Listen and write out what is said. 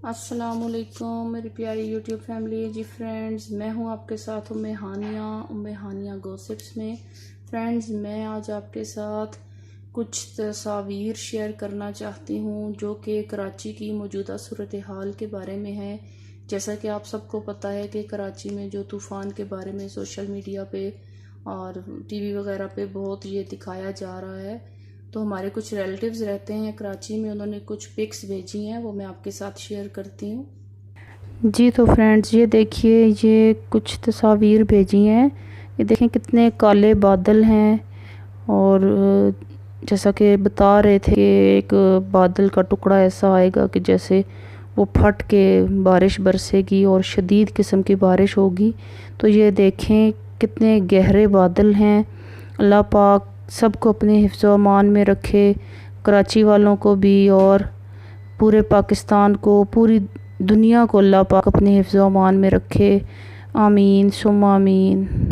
अस्सलामुअलैकुम मेरी प्यारी यूट्यूब फैमिली जी फ्रेंड्स, मैं हूं आपके साथ उम्मे हानिया गॉसिप्स में। फ्रेंड्स, मैं आज आपके साथ कुछ तस्वीर शेयर करना चाहती हूं जो कि कराची की मौजूदा सूरत हाल के बारे में है। जैसा कि आप सबको पता है कि कराची में जो तूफ़ान के बारे में सोशल मीडिया पे और टीवी वगैरह पे बहुत ये दिखाया जा रहा है, तो हमारे कुछ रिलेटिव्स रहते हैं कराची में, उन्होंने कुछ पिक्स भेजी हैं, वो मैं आपके साथ शेयर करती हूँ। जी तो फ्रेंड्स, ये देखिए, ये कुछ तस्वीर भेजी हैं। ये देखें कितने काले बादल हैं। और जैसा कि बता रहे थे कि एक बादल का टुकड़ा ऐसा आएगा कि जैसे वो फट के बारिश बरसेगी और शदीद किस्म की बारिश होगी। तो ये देखें कितने गहरे बादल हैं। अल्लाह पाक सबको अपने हिफ्ज़ व अमान में रखे, कराची वालों को भी और पूरे पाकिस्तान को, पूरी दुनिया को अल्लाह पाक अपने हिफ्ज़ व अमान में रखे। आमीन सुम्मा आमीन।